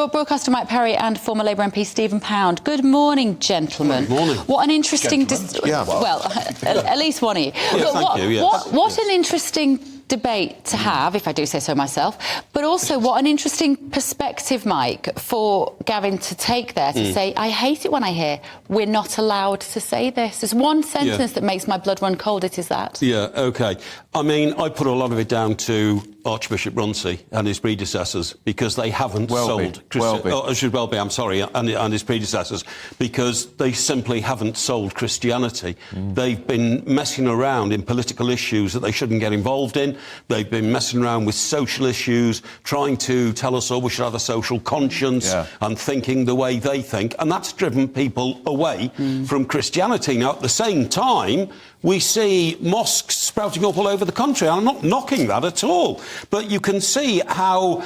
Broadcaster Mike Parry and former Labour MP Stephen Pound. Good morning, gentlemen. Good morning. What an interesting... at least one of you. What an interesting debate to have, if I do say so myself, but also what an interesting perspective, Mike, for Gavin to take there, to say, I hate it when I hear we're not allowed to say this. There's one sentence that makes my blood run cold, it is that. Yeah, OK. I mean, I put a lot of it down to Archbishop Runcie and his predecessors, because they haven't sold... and his predecessors, because they simply haven't sold Christianity. They've been messing around in political issues that they shouldn't get involved in. They've been messing around with social issues, trying to tell us all we should have a social conscience and thinking the way they think, and that's driven people away from Christianity. Now, at the same time, we see mosques sprouting up all over the country. I'm not knocking that at all, but you can see how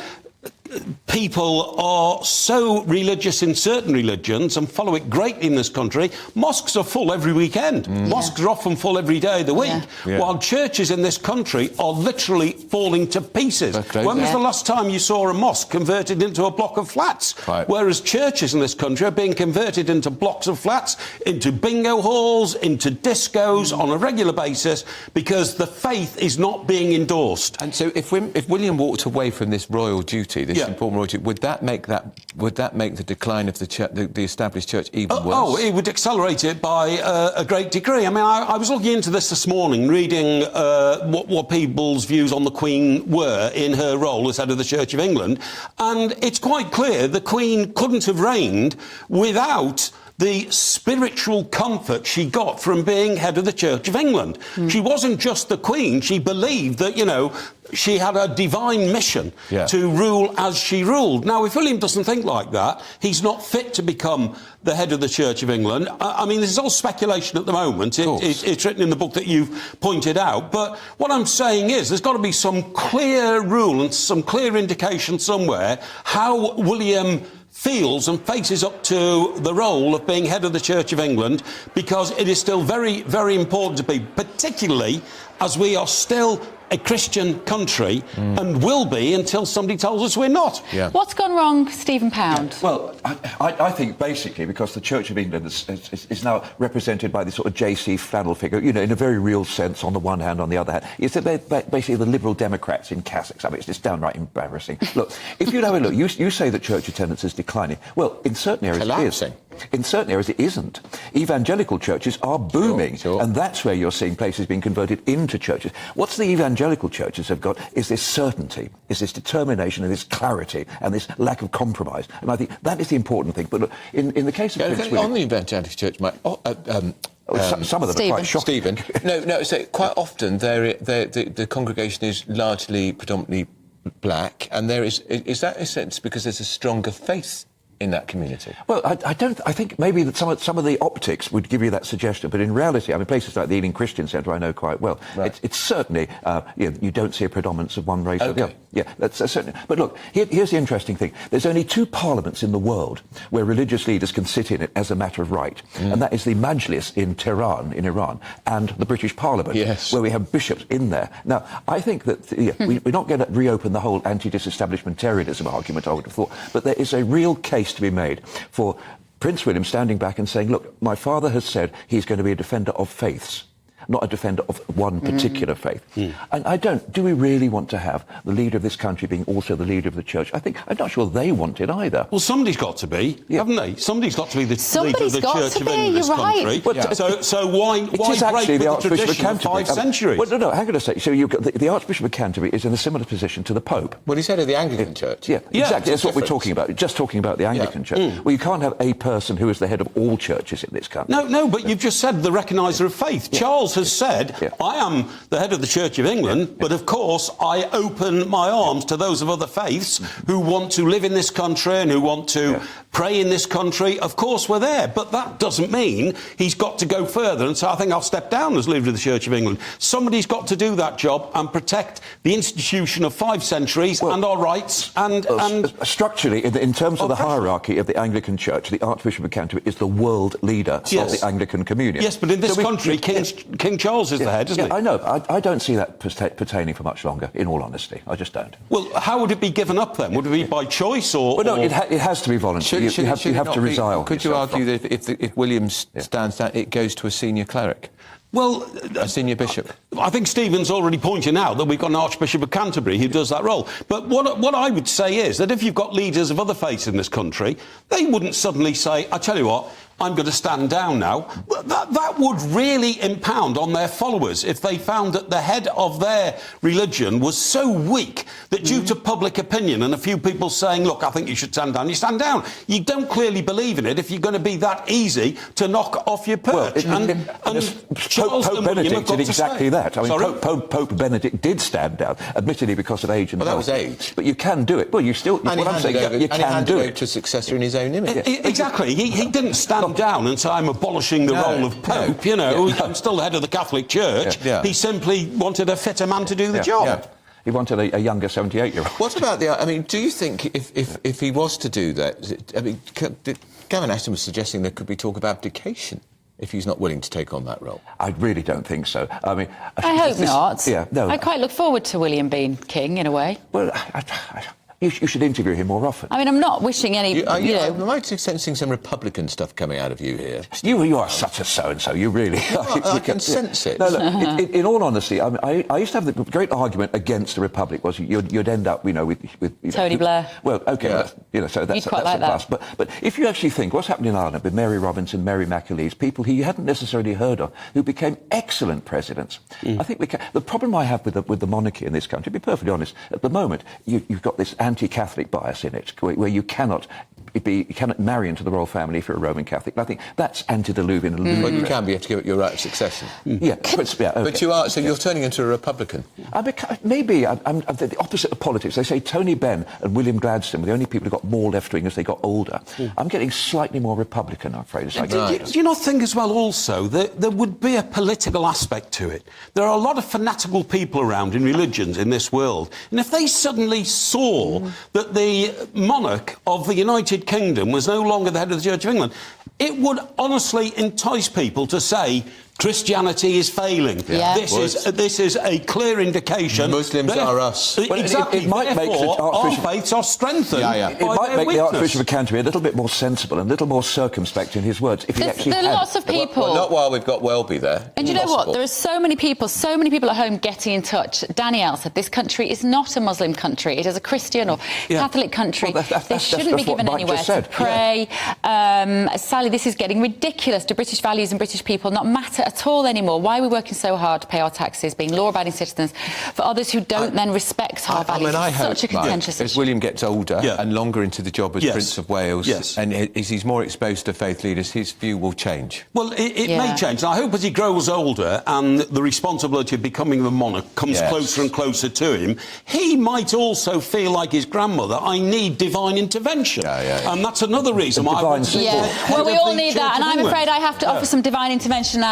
people are so religious in certain religions and follow it greatly in this country. Mosques are full every weekend. Mosques are often full every day of the week, while churches in this country are literally falling to pieces. When was the last time you saw a mosque converted into a block of flats? Whereas churches in this country are being converted into blocks of flats, into bingo halls, into discos on a regular basis, because the faith is not being endorsed. And so if William walked away from this royal duty, this important royal duty, would that make the decline of the established church even worse? Oh, it would accelerate it by a great degree. I mean, I was looking into this morning, reading what people's views on the Queen were in her role as head of the Church of England, and it's quite clear the Queen couldn't have reigned without the spiritual comfort she got from being head of the Church of England. She wasn't just the Queen. She believed that, you know, she had a divine mission to rule as she ruled. Now, if William doesn't think like that, he's not fit to become the head of the Church of England. I mean, this is all speculation at the moment. It's written in the book that you've pointed out. But what I'm saying is there's got to be some clear rule and some clear indication somewhere how William feels and faces up to the role of being head of the Church of England, because it is still very, very important to be, particularly as we are still a Christian country and will be until somebody tells us we're not. What's gone wrong, Stephen Pound? Well, I think basically because the Church of England is now represented by this sort of JC flannel figure, you know, in a very real sense on the one hand, on the other hand. It's basically the Liberal Democrats in cassocks. I mean, it's just downright embarrassing. Look, if you have a look, you say that church attendance is declining. Well, in certain areas it is. In certain areas it isn't. Evangelical churches are booming, and that's where you're seeing places being converted into churches. What's the evangelical churches have got is this certainty, is this determination and this clarity and this lack of compromise. And I think that is the important thing. But look, in the case of Prince William... On the evangelical church, Mike... some of them are quite shocking. Stephen, no, so quite often the congregation is largely predominantly black, and there is that a sense because there's a stronger faith in that community? Well, I think maybe that some of the optics would give you that suggestion, but in reality, I mean, places like the Ealing Christian Centre I know quite well. It's certainly, you don't see a predominance of one race or the other. Yeah, that's certainly. But look, here's the interesting thing. There's only two parliaments in the world where religious leaders can sit in it as a matter of right, and that is the Majlis in Tehran, in Iran, and the British Parliament, where we have bishops in there. Now, I think that we're not going to reopen the whole anti-disestablishmentarianism argument, I would have thought, but there is a real case to be made for Prince William standing back and saying, look, my father has said he's going to be a defender of faiths, not a defender of one particular faith. And do we really want to have the leader of this country being also the leader of the church? I'm not sure they want it either. Well, somebody's got to be, haven't they? Somebody's got to be the leader of the Church of England in this country. So why break with the tradition of 5 centuries? Well, no, hang on a second. So you've got the Archbishop of Canterbury is in a similar position to the Pope. Well, he's head of the Anglican Church. Yeah, exactly. That's what we're talking about. Just talking about the Anglican Church. Well, you can't have a person who is the head of all churches in this country. No, but you've just said the recogniser of faith. Charles has said, I am the head of the Church of England, but of course I open my arms to those of other faiths who want to live in this country and who want to pray in this country, of course we're there. But that doesn't mean he's got to go further and say, I think I'll step down as leader of the Church of England. Somebody's got to do that job and protect the institution of 5 centuries and our rights and structurally, in terms of the hierarchy of the Anglican Church, the Archbishop of Canterbury is the world leader of the Anglican Communion. Yes, but in this country, King Charles is the head, isn't he? I know. I don't see that pertaining for much longer, in all honesty. I just don't. Well, how would it be given up then? Would it be by choice or... Well, no, it has to be voluntary. You have to resign. Could you argue that if William stands down, it goes to a senior cleric? Well, a senior bishop. I think Stephen's already pointed out that we've got an Archbishop of Canterbury who does that role. But what I would say is that if you've got leaders of other faiths in this country, they wouldn't suddenly say, I tell you what, I'm going to stand down now. That would really impound on their followers if they found that the head of their religion was so weak that due to public opinion and a few people saying, look, I think you should stand down, you stand down. You don't clearly believe in it if you're going to be that easy to knock off your perch. Pope Benedict did exactly that. I mean, Pope Benedict did stand down, admittedly because of age and health. That was age. But you can do it. Well, you still... And what I'm saying, you can do it. To a successor in his own image. Exactly. He didn't stand down and say, I'm abolishing the role of Pope, I'm still the head of the Catholic Church. He simply wanted a fitter man to do the job. He wanted a younger 78-year-old. What about I mean, do you think if he was to do that... I mean, Gavin Ashton was suggesting there could be talk of abdication if he's not willing to take on that role. I really don't think so. I mean... I hope not. Yeah, no. I quite look forward to William being king, in a way. Well, you should interview him more often. I mean, I'm not wishing any... Am I sensing some Republican stuff coming out of you here? You are such a so-and-so, you really... I can sense it. No, look, in all honesty, I used to have the great argument against the Republic was you'd end up, with Tony Blair. Well, OK, so that's a plus. But if you actually think what's happened in Ireland with Mary Robinson, Mary McAleese, people who you hadn't necessarily heard of, who became excellent presidents, I think the problem I have with the monarchy in this country, to be perfectly honest, at the moment, you've got this anti-Catholic bias in it, where you cannot marry into the royal family if you're a Roman Catholic. And I think that's antediluvian. Well, you can be, you have to give it your right of succession. But you are, so you're turning into a Republican. Maybe I'm the opposite of politics. They say Tony Benn and William Gladstone were the only people who got more left-wing as they got older. I'm getting slightly more Republican, I'm afraid. Do you not think as well also that there would be a political aspect to it? There are a lot of fanatical people around in religions in this world, and if they suddenly saw that the monarch of the United Kingdom was no longer the head of the Church of England, it would honestly entice people to say Christianity is failing. This is a clear indication. Muslims are us. Exactly. It might make our faiths are strengthened. It might make the Archbishop of Canterbury a little bit more sensible and a little more circumspect in his words if he actually there are lots of people. Well, not while we've got Welby there. And you know what? There are so many people at home getting in touch. Danielle said this country is not a Muslim country. It is a Christian or Catholic country. They shouldn't be given anywhere to pray. Sally, this is getting ridiculous. Do British values and British people not matter at all anymore? Why are we working so hard to pay our taxes, being law-abiding citizens, for others who don't then respect our values? I hope, such a contentious issue. As William gets older and longer into the job as Prince of Wales, and as he's more exposed to faith leaders, his view will change. Well, it may change. And I hope as he grows older and the responsibility of becoming the monarch comes closer and closer to him, he might also feel like his grandmother, I need divine intervention. And that's another reason why I want to... Well, we all need that, and I'm afraid I have to offer some divine intervention now.